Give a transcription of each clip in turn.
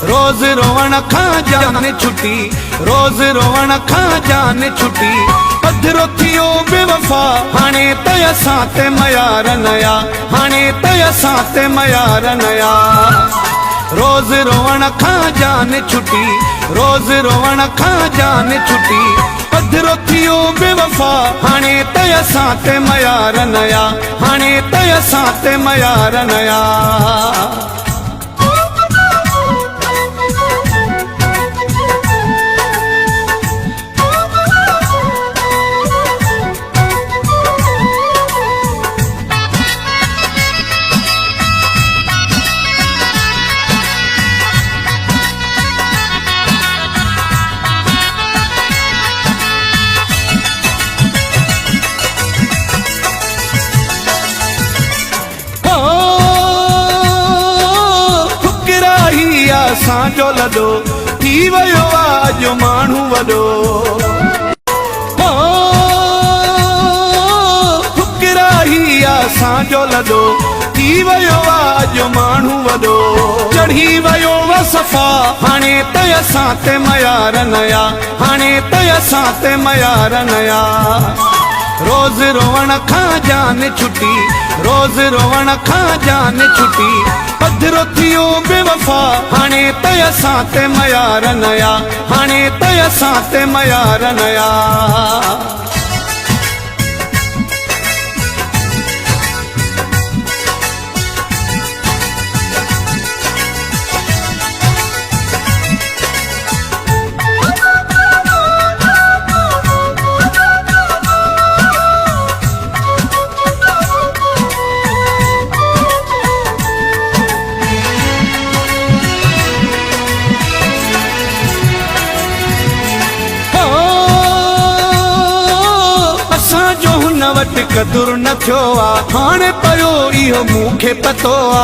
रोज रोवण खां जान छुटी, रोज रोवण खां जान छुटी। पधरो थियो बेवफा हाणे त असां ते मयार नया, हाणे त असां ते मयार नया। रोज रोवण खां जान छुटी, रोज रोवण खां जान छुटी। पधरो थियो बेवफा हाणे त असां ते मयार नया, हाणे त असां ते मयार नया। असांजो लॾो थी वियो अॼु माण्हू वॾो। फुकराही असांजो लॾो थी वियो अॼु माण्हू वॾो। चढ़ी वियो सफ़ा हाणे त असां ते मयार नया, हाणे त असां ते मयार नया। रोज रोवण खां जान छुटी, रोज रोवण खां जान छुटी। पधरो थियो बेवफा हाणे त असां ते मयार नया, हाणे त असां ते मयार नया। हुन वटि कदुर न थियो आ, हाणे पियो इहो मूंखे पतो आ।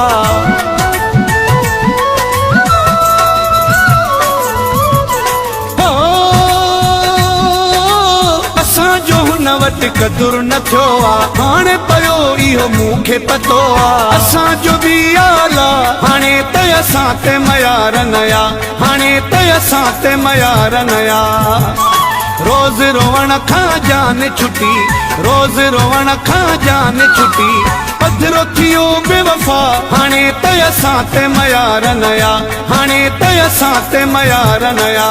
असांजो हुन वटि कदुर न थियो आ, हाणे पियो इहो मूंखे पतो आ। असांजो बि आला हाणे त असां ते मयार नया, हाणे त असां ते मयार नया। रोज रोवण खां जान छुटी, रोज रोवण खां जान छुटी। पधरो थियो बेवफा हाणे त असां ते मयार नया, हाणे त असां ते मयार नया।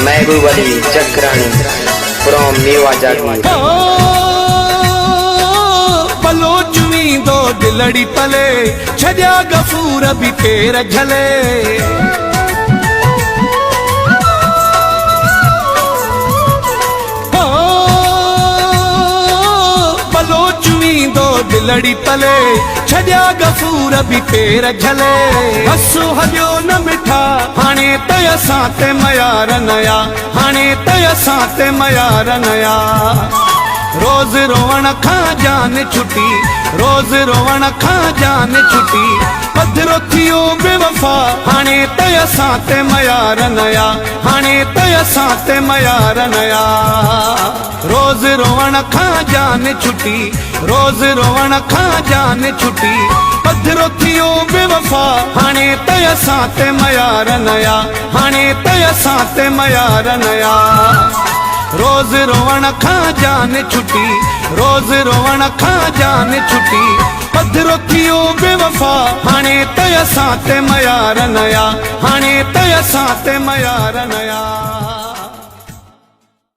महबूब अली चक्राणी फ्रॉम मेवा जागी। बलोच वींदो दिलड़ी पले, छॾिया गफूर बि पेर झले। बलोच वींदो दिलड़ी पले, छॾिया गफूर बि पेर झले। हसो हलियो न मिठा हाणे त असां ते मयार नया, हाणे त असां ते मयार नया। रोज रोवण खां जान छुटी, रोज रोवण खां जान छुटी। पधरो थियो बेवफा हाणे त असां ते मयार नया, हाणे त असां ते मयार नया। रोज रोवण खां जान छुटी, रोज रोवण खां जान छुटी। पधरो थियो बेवफा हाणे त असां ते मयार नया, हाणे त असां ते मयार नया। रोज रोवण खां जान छुटी, रोज रोवण खां जान छुटी। पधरो थियो बेवफा हाणे त असां ते मयार नया, हाणे त असां ते मयार नया।